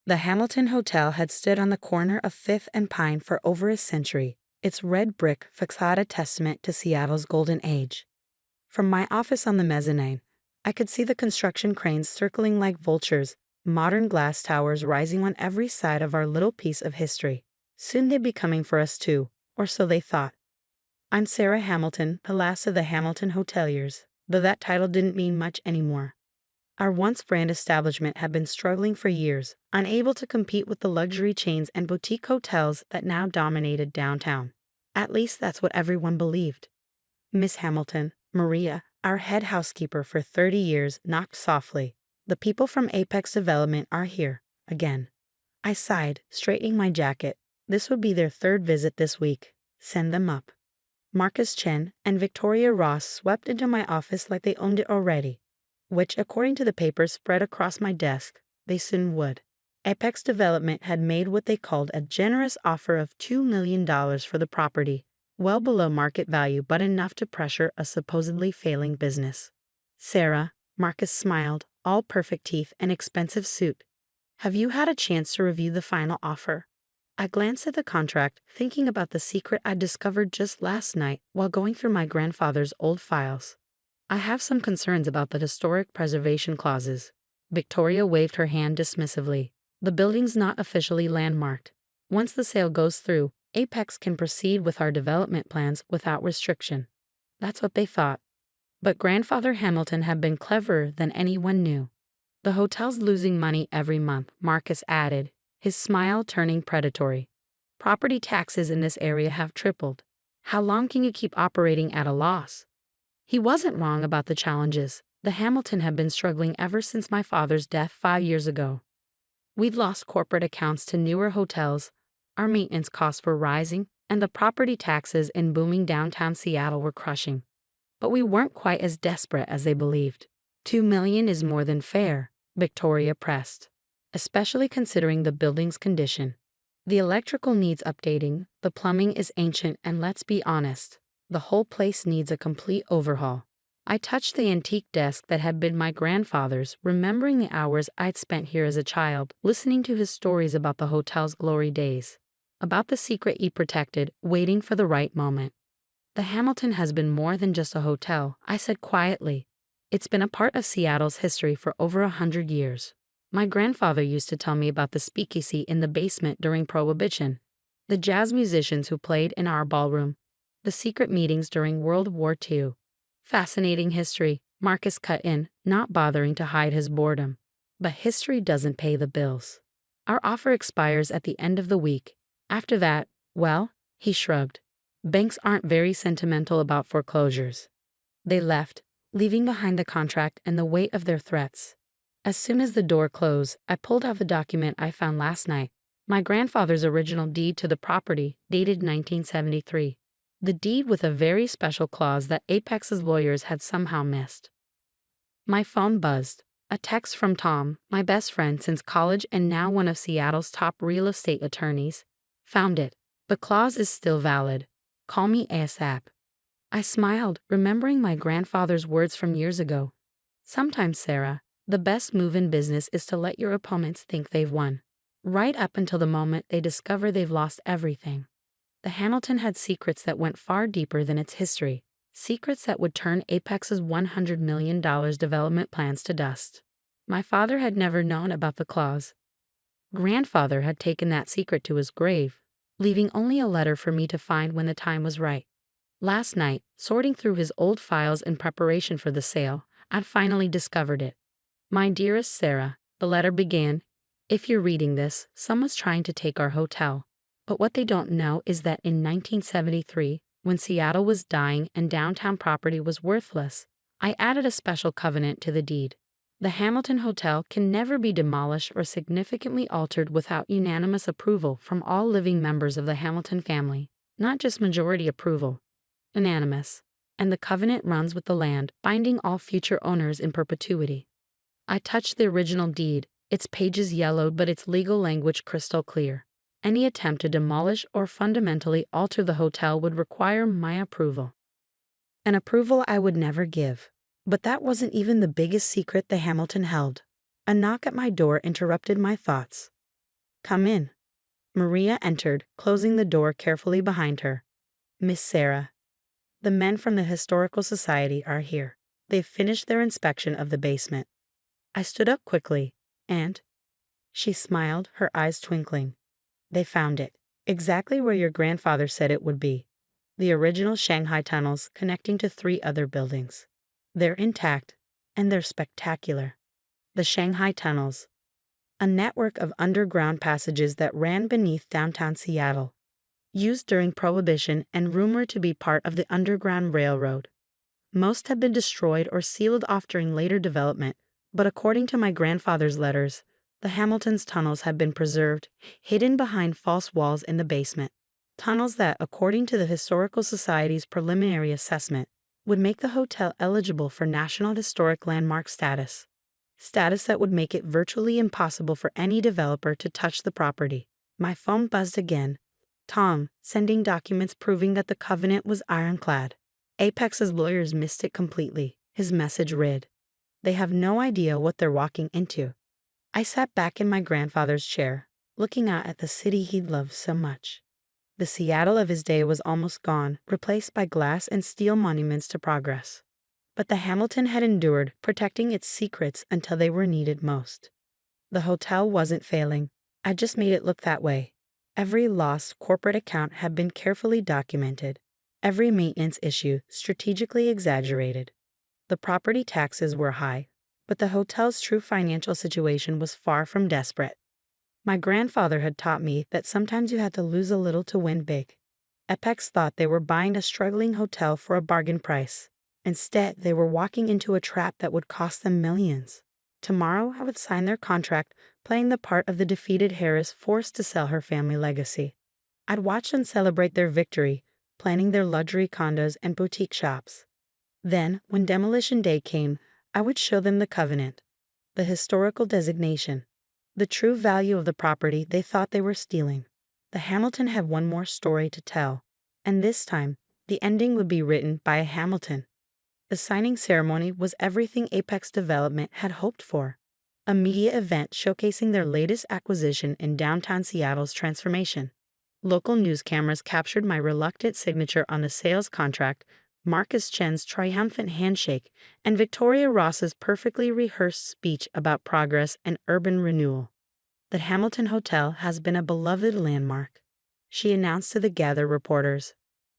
The Hamilton Hotel had stood on the corner of Fifth and Pine for over a century, its red brick facade a testament to Seattle's golden age. From my office on the mezzanine, I could see the construction cranes circling like vultures, modern glass towers rising on every side of our little piece of history. Soon they'd be coming for us too, or so they thought. I'm Sarah Hamilton, the last of the Hamilton Hoteliers, though that title didn't mean much anymore. Our once brand establishment had been struggling for years, unable to compete with the luxury chains and boutique hotels that now dominated downtown. At least that's what everyone believed. Miss Hamilton, Maria, our head housekeeper for 30 years, knocked softly. The people from Apex Development are here, again. I sighed, straightening my jacket. This would be their third visit this week. Send them up. Marcus Chen and Victoria Ross swept into my office like they owned it already, which, according to the papers spread across my desk, they soon would. Apex Development had made what they called a generous offer of $2 million for the property, well below market value but enough to pressure a supposedly failing business. Sarah, Marcus smiled, all perfect teeth and expensive suit. Have you had a chance to review the final offer? I glanced at the contract, thinking about the secret I discovered just last night while going through my grandfather's old files. I have some concerns about the historic preservation clauses. Victoria waved her hand dismissively. The building's not officially landmarked. Once the sale goes through, Apex can proceed with our development plans without restriction. That's what they thought. But Grandfather Hamilton had been cleverer than anyone knew. The hotel's losing money every month, Marcus added, his smile turning predatory. Property taxes in this area have tripled. How long can you keep operating at a loss? He wasn't wrong about the challenges. The Hamilton had been struggling ever since my father's death 5 years ago. We'd lost corporate accounts to newer hotels, our maintenance costs were rising, and the property taxes in booming downtown Seattle were crushing. But we weren't quite as desperate as they believed. $2 million is more than fair, Victoria pressed, especially considering the building's condition. The electrical needs updating, the plumbing is ancient, and let's be honest, the whole place needs a complete overhaul. I touched the antique desk that had been my grandfather's, remembering the hours I'd spent here as a child, listening to his stories about the hotel's glory days, about the secret he protected, waiting for the right moment. The Hamilton has been more than just a hotel, I said quietly. It's been a part of Seattle's history for over 100 years. My grandfather used to tell me about the speakeasy in the basement during Prohibition, the jazz musicians who played in our ballroom, the secret meetings during World War II. Fascinating history, Marcus cut in, not bothering to hide his boredom. But history doesn't pay the bills. Our offer expires at the end of the week. After that, well, he shrugged. Banks aren't very sentimental about foreclosures. They left, leaving behind the contract and the weight of their threats. As soon as the door closed, I pulled out the document I found last night, my grandfather's original deed to the property, dated 1973. The deed with a very special clause that Apex's lawyers had somehow missed. My phone buzzed. A text from Tom, my best friend since college and now one of Seattle's top real estate attorneys. Found it. The clause is still valid. Call me ASAP. I smiled, remembering my grandfather's words from years ago. Sometimes, Sarah, the best move in business is to let your opponents think they've won, right up until the moment they discover they've lost everything. The Hamilton had secrets that went far deeper than its history, secrets that would turn Apex's $100 million development plans to dust. My father had never known about the clause. Grandfather had taken that secret to his grave, leaving only a letter for me to find when the time was right. Last night, sorting through his old files in preparation for the sale, I'd finally discovered it. My dearest Sarah, the letter began, if you're reading this, someone's trying to take our hotel. But what they don't know is that in 1973, when Seattle was dying and downtown property was worthless, I added a special covenant to the deed. The Hamilton Hotel can never be demolished or significantly altered without unanimous approval from all living members of the Hamilton family, not just majority approval. Unanimous. And the covenant runs with the land, binding all future owners in perpetuity. I touched the original deed, its pages yellowed but its legal language crystal clear. Any attempt to demolish or fundamentally alter the hotel would require my approval. An approval I would never give. But that wasn't even the biggest secret the Hamilton held. A knock at my door interrupted my thoughts. Come in. Maria entered, closing the door carefully behind her. Miss Sarah, the men from the Historical Society are here. They've finished their inspection of the basement. I stood up quickly, and she smiled, her eyes twinkling. They found it, exactly where your grandfather said it would be. The original Shanghai tunnels connecting to 3 other buildings. They're intact, and they're spectacular. The Shanghai tunnels, a network of underground passages that ran beneath downtown Seattle, used during Prohibition and rumored to be part of the Underground Railroad. Most have been destroyed or sealed off during later development, but according to my grandfather's letters, the Hamilton's tunnels have been preserved, hidden behind false walls in the basement. Tunnels that, according to the Historical Society's preliminary assessment, would make the hotel eligible for National Historic Landmark status. Status that would make it virtually impossible for any developer to touch the property. My phone buzzed again. Tom, sending documents proving that the covenant was ironclad. Apex's lawyers missed it completely. His message read, "They have no idea what they're walking into." I sat back in my grandfather's chair, looking out at the city he'd loved so much. The Seattle of his day was almost gone, replaced by glass and steel monuments to progress. But the Hamilton had endured, protecting its secrets until they were needed most. The hotel wasn't failing. I just made it look that way. Every lost corporate account had been carefully documented, every maintenance issue strategically exaggerated. The property taxes were high, but the hotel's true financial situation was far from desperate. My grandfather had taught me that sometimes you had to lose a little to win big. Apex thought they were buying a struggling hotel for a bargain price. Instead, they were walking into a trap that would cost them millions. Tomorrow, I would sign their contract, playing the part of the defeated Harris forced to sell her family legacy. I'd watch them celebrate their victory, planning their luxury condos and boutique shops. Then, when demolition day came, I would show them the covenant, the historical designation, the true value of the property they thought they were stealing. The Hamilton had one more story to tell, and this time, the ending would be written by a Hamilton. The signing ceremony was everything Apex Development had hoped for. A media event showcasing their latest acquisition in downtown Seattle's transformation. Local news cameras captured my reluctant signature on the sales contract, Marcus Chen's triumphant handshake, and Victoria Ross's perfectly rehearsed speech about progress and urban renewal. The Hamilton Hotel has been a beloved landmark, she announced to the gathered reporters.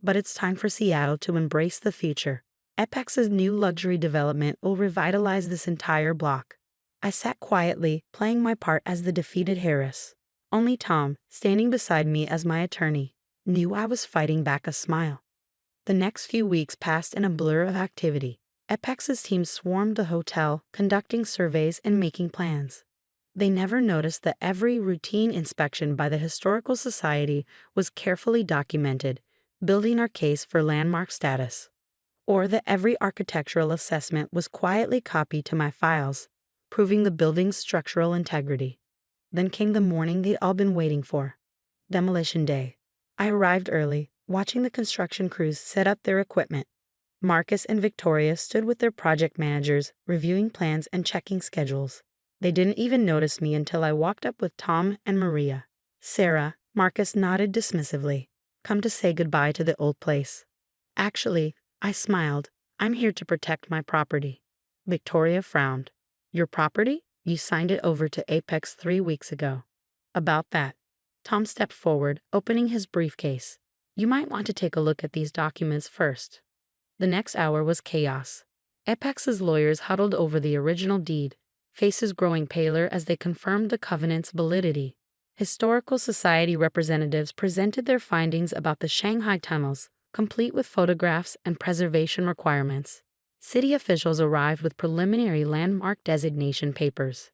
But it's time for Seattle to embrace the future. Apex's new luxury development will revitalize this entire block. I sat quietly, playing my part as the defeated Harris. Only Tom, standing beside me as my attorney, knew I was fighting back a smile. The next few weeks passed in a blur of activity. Apex's team swarmed the hotel, conducting surveys and making plans. They never noticed that every routine inspection by the Historical Society was carefully documented, building our case for landmark status. Or that every architectural assessment was quietly copied to my files, proving the building's structural integrity. Then came the morning they'd all been waiting for, demolition day. I arrived early, watching the construction crews set up their equipment. Marcus and Victoria stood with their project managers, reviewing plans and checking schedules. They didn't even notice me until I walked up with Tom and Maria. "Sarah," Marcus nodded dismissively. "Come to say goodbye to the old place." "Actually," I smiled, "I'm here to protect my property." Victoria frowned. "Your property? You signed it over to Apex 3 weeks ago." "About that." Tom stepped forward, opening his briefcase. "You might want to take a look at these documents first." The next hour was chaos. Apex's lawyers huddled over the original deed, faces growing paler as they confirmed the covenant's validity. Historical Society representatives presented their findings about the Shanghai tunnels, complete with photographs and preservation requirements. City officials arrived with preliminary landmark designation papers.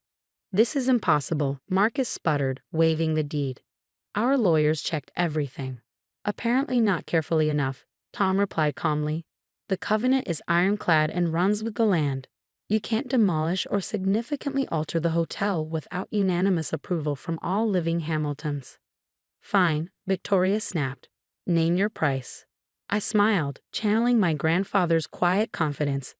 "This is impossible," Marcus sputtered, waving the deed. "Our lawyers checked everything." "Apparently not carefully enough," Tom replied calmly. "The covenant is ironclad and runs with the land. You can't demolish or significantly alter the hotel without unanimous approval from all living Hamiltons." "Fine," Victoria snapped. "Name your price." I smiled, channeling my grandfather's quiet confidence.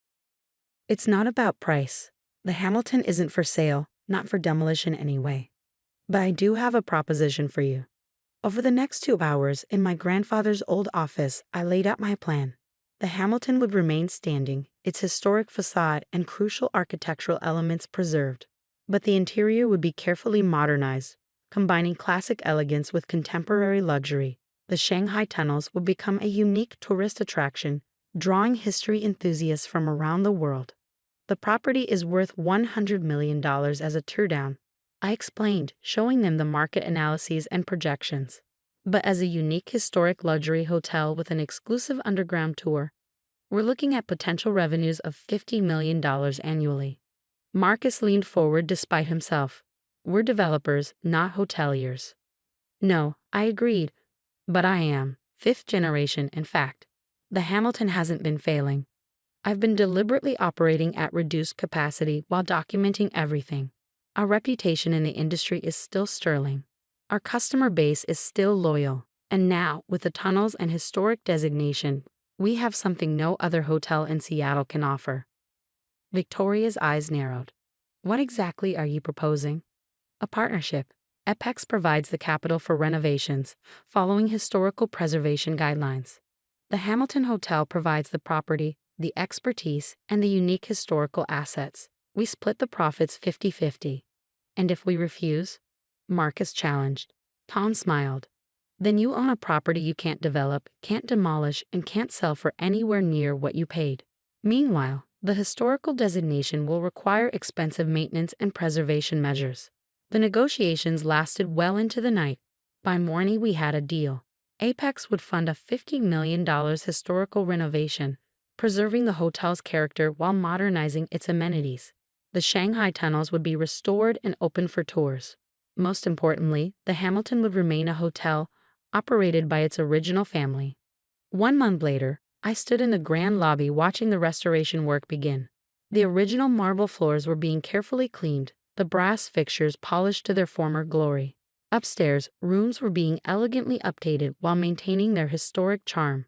"It's not about price. The Hamilton isn't for sale, not for demolition anyway. But I do have a proposition for you. Over the next 2 hours, in my grandfather's old office, I laid out my plan. The Hamilton would remain standing, its historic facade and crucial architectural elements preserved. But the interior would be carefully modernized, combining classic elegance with contemporary luxury. The Shanghai tunnels would become a unique tourist attraction, drawing history enthusiasts from around the world. The property is worth $100 million as a teardown, I explained, showing them the market analyses and projections. But as a unique historic luxury hotel with an exclusive underground tour, we're looking at potential revenues of $50 million annually. Marcus leaned forward despite himself. We're developers, not hoteliers. No, I agreed. But I am. Fifth generation, in fact. The Hamilton hasn't been failing. I've been deliberately operating at reduced capacity while documenting everything. Our reputation in the industry is still sterling. Our customer base is still loyal. And now, with the tunnels and historic designation, we have something no other hotel in Seattle can offer. Victoria's eyes narrowed. What exactly are you proposing? A partnership. Apex provides the capital for renovations, following historical preservation guidelines. The Hamilton Hotel provides the property, the expertise, and the unique historical assets. We split the profits 50-50. And if we refuse? Marcus challenged. Tom smiled. Then you own a property you can't develop, can't demolish, and can't sell for anywhere near what you paid. Meanwhile, the historical designation will require expensive maintenance and preservation measures. The negotiations lasted well into the night. By morning we had a deal. Apex would fund a $50 million historical renovation, preserving the hotel's character while modernizing its amenities. The Shanghai tunnels would be restored and open for tours. Most importantly, the Hamilton would remain a hotel operated by its original family. 1 month later, I stood in the grand lobby watching the restoration work begin. The original marble floors were being carefully cleaned, the brass fixtures polished to their former glory. Upstairs, rooms were being elegantly updated while maintaining their historic charm.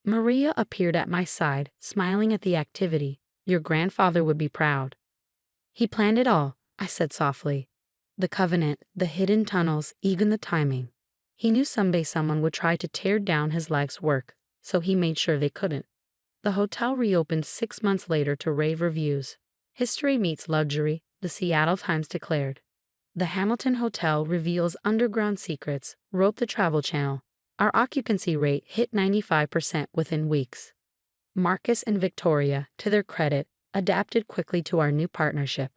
Maria appeared at my side, smiling at the activity. Your grandfather would be proud. He planned it all, I said softly. The covenant, the hidden tunnels, even the timing. He knew someday someone would try to tear down his life's work, so he made sure they couldn't. The hotel reopened 6 months later to rave reviews. History meets luxury, the Seattle Times declared. The Hamilton Hotel reveals underground secrets, wrote the Travel Channel. Our occupancy rate hit 95% within weeks. Marcus and Victoria, to their credit, adapted quickly to our new partnership.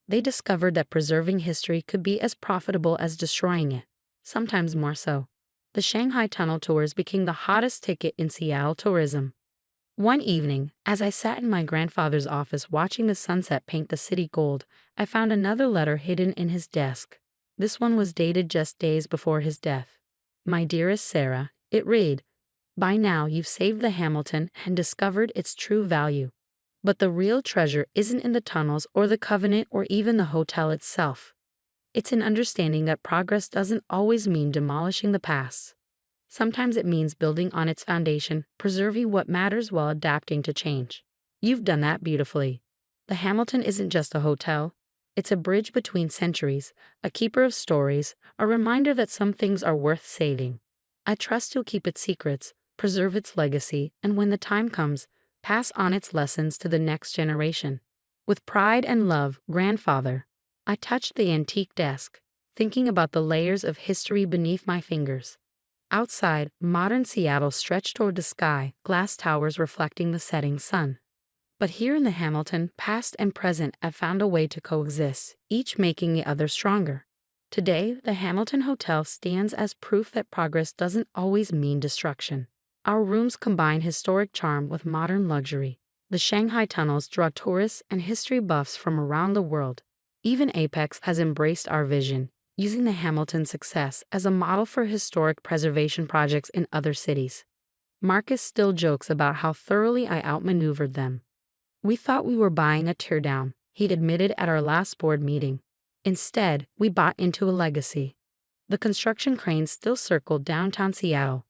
They discovered that preserving history could be as profitable as destroying it, sometimes more so. The Shanghai Tunnel tours became the hottest ticket in Seattle tourism. One evening, as I sat in my grandfather's office watching the sunset paint the city gold, I found another letter hidden in his desk. This one was dated just days before his death. My dearest Sarah, it read, by now you've saved the Hamilton and discovered its true value. But the real treasure isn't in the tunnels or the covenant or even the hotel itself. It's in understanding that progress doesn't always mean demolishing the past. Sometimes it means building on its foundation, preserving what matters while adapting to change. You've done that beautifully. The Hamilton isn't just a hotel. It's a bridge between centuries, a keeper of stories, a reminder that some things are worth saving. I trust you'll keep its secrets, preserve its legacy, and when the time comes, pass on its lessons to the next generation. With pride and love, Grandfather. I touched the antique desk, thinking about the layers of history beneath my fingers. Outside, modern Seattle stretched toward the sky, glass towers reflecting the setting sun. But here in the Hamilton, past and present have found a way to coexist, each making the other stronger. Today, the Hamilton Hotel stands as proof that progress doesn't always mean destruction. Our rooms combine historic charm with modern luxury. The Shanghai tunnels draw tourists and history buffs from around the world. Even Apex has embraced our vision, using the Hamilton success as a model for historic preservation projects in other cities. Marcus still jokes about how thoroughly I outmaneuvered them. We thought we were buying a teardown, he'd admitted at our last board meeting. Instead, we bought into a legacy. The construction cranes still circled downtown Seattle,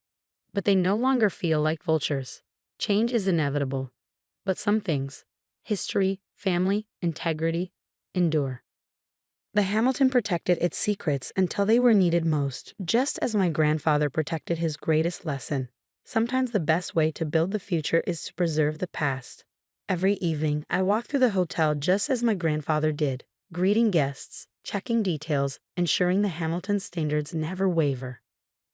but they no longer feel like vultures. Change is inevitable. But some things, history, family, integrity, endure. The Hamilton protected its secrets until they were needed most, just as my grandfather protected his greatest lesson. Sometimes the best way to build the future is to preserve the past. Every evening, I walk through the hotel just as my grandfather did, greeting guests, checking details, ensuring the Hamilton standards never waver.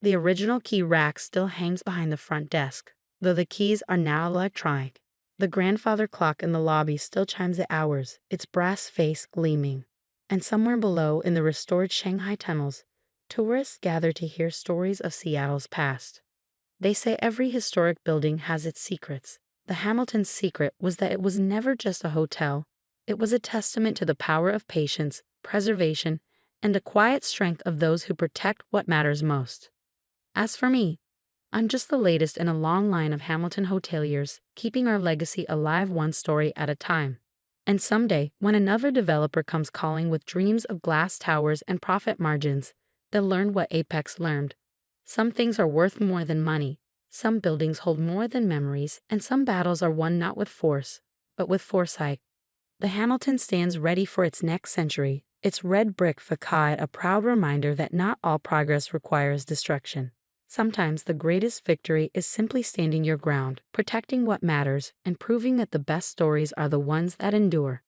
The original key rack still hangs behind the front desk, though the keys are now electronic. The grandfather clock in the lobby still chimes the hours, its brass face gleaming. And somewhere below, in the restored Shanghai tunnels, tourists gather to hear stories of Seattle's past. They say every historic building has its secrets. The Hamilton's secret was that it was never just a hotel. It was a testament to the power of patience, preservation, and the quiet strength of those who protect what matters most. As for me, I'm just the latest in a long line of Hamilton hoteliers, keeping our legacy alive one story at a time. And someday, when another developer comes calling with dreams of glass towers and profit margins, they'll learn what Apex learned. Some things are worth more than money, some buildings hold more than memories, and some battles are won not with force, but with foresight. The Hamilton stands ready for its next century, its red brick facade a proud reminder that not all progress requires destruction. Sometimes the greatest victory is simply standing your ground, protecting what matters, and proving that the best stories are the ones that endure.